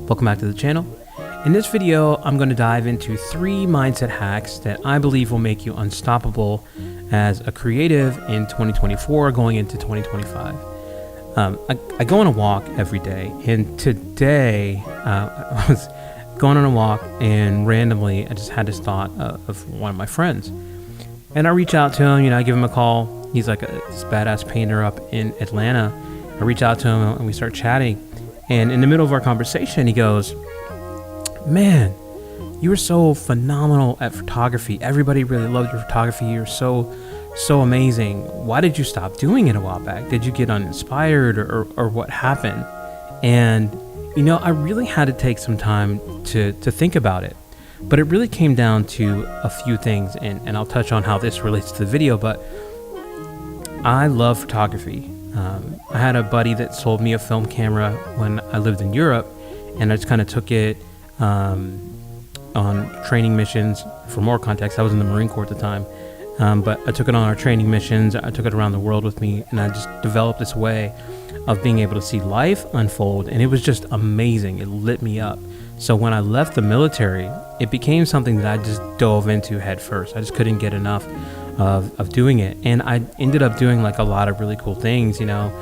welcome back to the channel. In this video, I'm going to dive into 3 mindset hacks that I believe will make you unstoppable as a creative in 2024 going into 2025. I go on a walk every day, and today I was going on a walk and randomly I just had this thought of one of my friends. And I reach out to him, I give him a call. He's like this badass painter up in Atlanta. I reach out to him and we start chatting. And in the middle of our conversation, he goes, "Man, you were so phenomenal at photography. Everybody really loved your photography. You're so amazing. Why did you stop doing it a while back? Did you get uninspired or what happened?" And, I really had to take some time to think about it. But it really came down to a few things, and I'll touch on how this relates to the video, but I love photography. I had a buddy that sold me a film camera when I lived in Europe, and I just kind of took it on training missions. For more context, I was in the Marine Corps at the time, but I took it on our training missions. I took it around the world with me, and I just developed this way of being able to see life unfold, and it was just amazing. It lit me up. So when I left the military, it became something that I just dove into head first. I just couldn't get enough of doing it. And I ended up doing like a lot of really cool things, some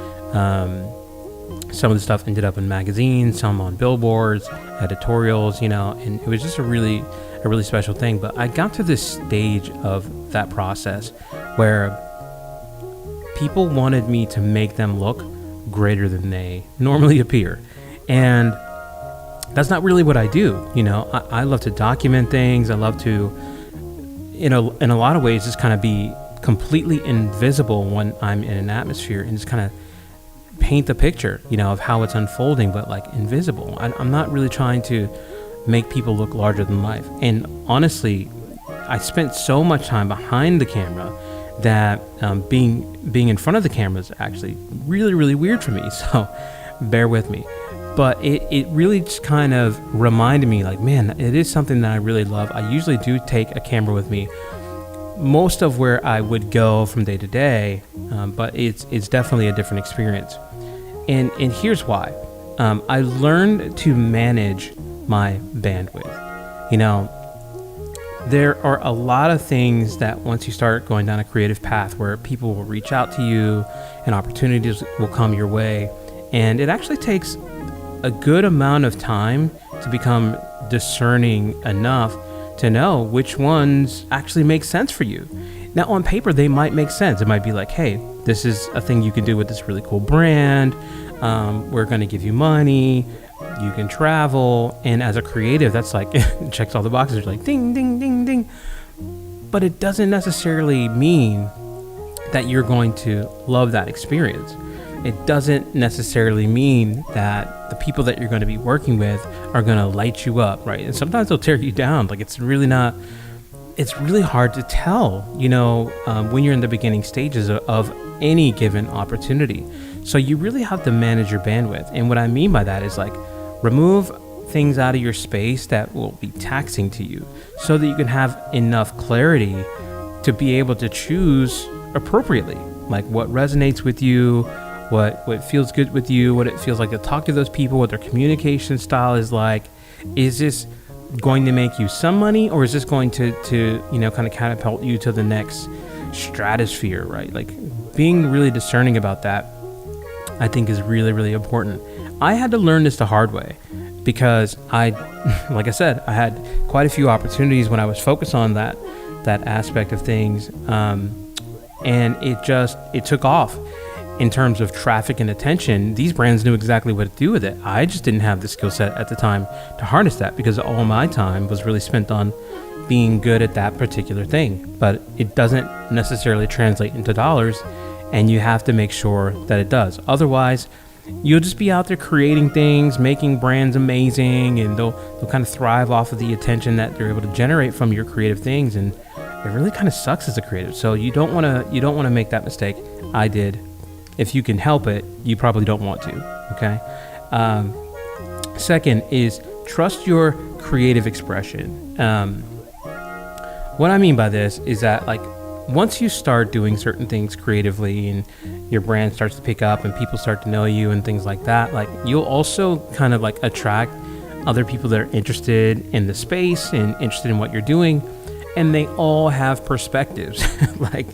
of the stuff ended up in magazines, some on billboards, editorials, and it was just a really special thing. But I got to this stage of that process where people wanted me to make them look greater than they normally appear. And that's not really what I do. I love to document things. I love to, in a lot of ways, just kind of be completely invisible when I'm in an atmosphere and just kind of paint the picture, of how it's unfolding, but like invisible. I'm not really trying to make people look larger than life. And honestly, I spent so much time behind the camera that being in front of the camera is actually really, really weird for me. So bear with me. But it really just kind of reminded me, like, man, it is something that I really love. I usually do take a camera with me most of where I would go from day to day, but it's definitely a different experience. And here's why. I learned to manage my bandwidth. There are a lot of things that once you start going down a creative path where people will reach out to you and opportunities will come your way. And it actually takes a good amount of time to become discerning enough to know which ones actually make sense for you. Now, on paper, they might make sense. It might be like, hey, this is a thing you can do with this really cool brand. We're going to give you money. You can travel. And as a creative, that's like, it checks all the boxes. It's like, ding, ding, ding, ding. But it doesn't necessarily mean that you're going to love that experience. It doesn't necessarily mean that the people that you're going to be working with are going to light you up, right? And sometimes they'll tear you down. Like it's really hard to tell, when you're in the beginning stages of any given opportunity. So you really have to manage your bandwidth. And what I mean by that is like remove things out of your space that will be taxing to you so that you can have enough clarity to be able to choose appropriately, like what resonates with you, what feels good with you, what it feels like to talk to those people, what their communication style is like. Is this going to make you some money, or is this going to kind of catapult you to the next stratosphere, right? Like being really discerning about that, I think is really, really important. I had to learn this the hard way because like I said, I had quite a few opportunities when I was focused on that aspect of things. And it took off. In terms of traffic and attention, these brands knew exactly what to do with it. I just didn't have the skill set at the time to harness that because all my time was really spent on being good at that particular thing. But it doesn't necessarily translate into dollars, and you have to make sure that it does. Otherwise, you'll just be out there creating things, making brands amazing, and they'll kind of thrive off of the attention that they're able to generate from your creative things. And it really kind of sucks as a creative. So you don't want to make that mistake. I did. If you can help it, you probably don't want to, okay? Second is trust your creative expression. What I mean by this is that like once you start doing certain things creatively and your brand starts to pick up and people start to know you and things like that, like you'll also kind of like attract other people that are interested in the space and interested in what you're doing, and they all have perspectives. Like,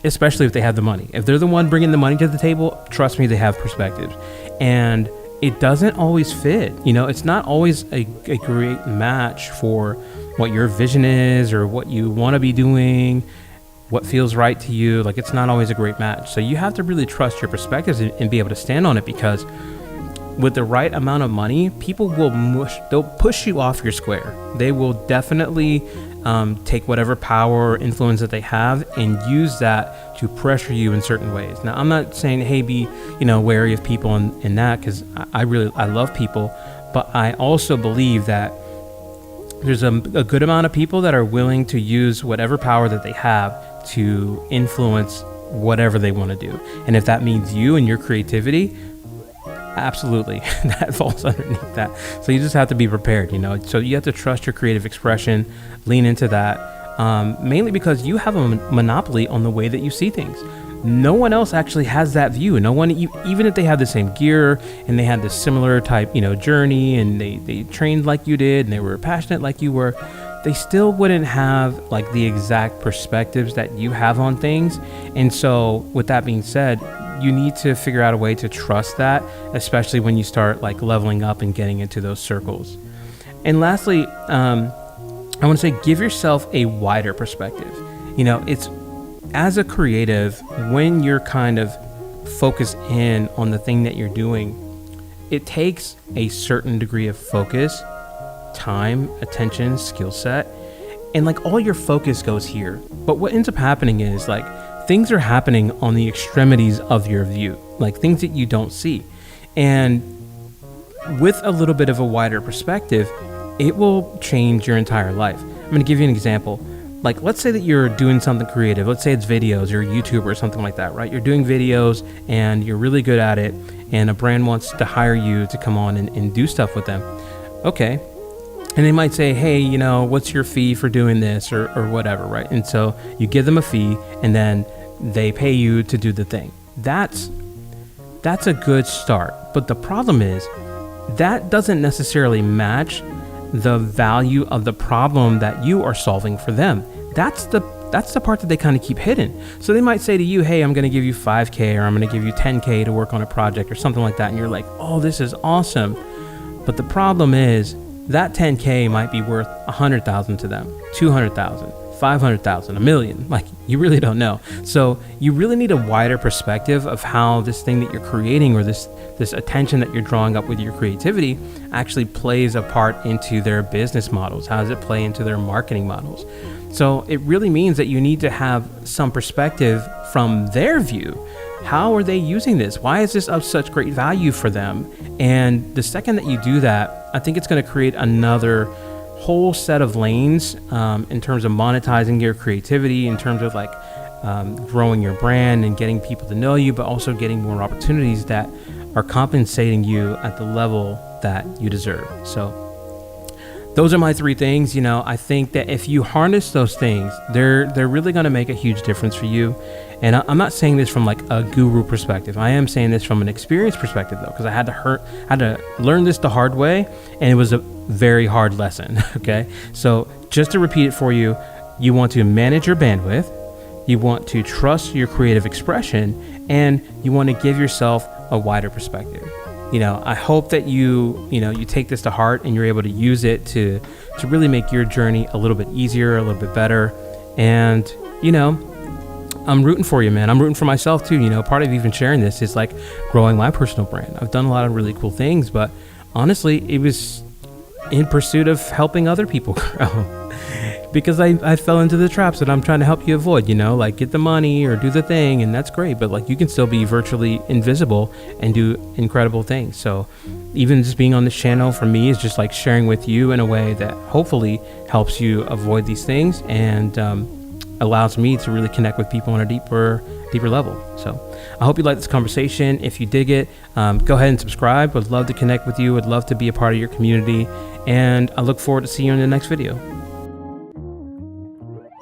especially if they have the money. If they're the one bringing the money to the table, trust me, they have perspectives. And it doesn't always fit. It's not always a great match for what your vision is or what you want to be doing, what feels right to you. Like, it's not always a great match. So you have to really trust your perspectives and be able to stand on it, because with the right amount of money, people they'll push you off your square. They will definitely take whatever power or influence that they have and use that to pressure you in certain ways. Now, I'm not saying, hey, be, wary of people in that, because I love people, but I also believe that there's a good amount of people that are willing to use whatever power that they have to influence whatever they want to do. And if that means you and your creativity, absolutely, that falls underneath that. So you just have to be prepared, so you have to trust your creative expression, lean into that, mainly because you have a monopoly on the way that you see things. No one else actually has that view. No one, even if they have the same gear and they had this similar type, journey, and they trained like you did and they were passionate like you were, they still wouldn't have like the exact perspectives that you have on things. And so with that being said, you need to figure out a way to trust that, especially when you start like leveling up and getting into those circles. And lastly, I want to say, give yourself a wider perspective. It's, as a creative, when you're kind of focused in on the thing that you're doing, it takes a certain degree of focus, time, attention, skill set, and like all your focus goes here. But what ends up happening is like things are happening on the extremities of your view, like things that you don't see. And with a little bit of a wider perspective, it will change your entire life. I'm going to give you an example. Like, let's say that you're doing something creative. Let's say it's videos or YouTube or something like that, right? You're doing videos and you're really good at it, and a brand wants to hire you to come on and do stuff with them. Okay. And they might say, hey, what's your fee for doing this or whatever, right? And so you give them a fee and then they pay you to do the thing. That's a good start. But the problem is that doesn't necessarily match the value of the problem that you are solving for them. That's the part that they kind of keep hidden. So they might say to you, hey, I'm going to give you $5,000 or I'm going to give you $10,000 to work on a project or something like that. And you're like, oh, this is awesome. But the problem is that $10,000 might be worth $100,000 to them, $200,000, $500,000, $1 million. Like, you really don't know. So you really need a wider perspective of how this thing that you're creating, or this attention that you're drawing up with your creativity, actually plays a part into their business models. How does it play into their marketing models? So it really means that you need to have some perspective from their view. How are they using this? Why is this of such great value for them? And the second that you do that, I think it's going to create another whole set of lanes in terms of monetizing your creativity, in terms of like growing your brand and getting people to know you, but also getting more opportunities that are compensating you at the level that you deserve. So those are my 3 things. I think that if you harness those things, they're really going to make a huge difference for you. And I'm not saying this from like a guru perspective. I am saying this from an experience perspective, though, because I had to learn this the hard way, and it was a very hard lesson. Okay, so just to repeat it for you, you want to manage your bandwidth, you want to trust your creative expression, and you want to give yourself a wider perspective. I hope that you take this to heart and you're able to use it to really make your journey a little bit easier, a little bit better. And, I'm rooting for you, man. I'm rooting for myself too. Part of even sharing this is like growing my personal brand. I've done a lot of really cool things, but honestly, it was in pursuit of helping other people grow. Because I fell into the traps that I'm trying to help you avoid, like get the money or do the thing, and that's great, but like you can still be virtually invisible and do incredible things. So even just being on this channel for me is just like sharing with you in a way that hopefully helps you avoid these things and allows me to really connect with people on a deeper level. So I hope you like this conversation. If you dig it, go ahead and subscribe. Would love to connect with you. Would love to be a part of your community. And I look forward to seeing you in the next video.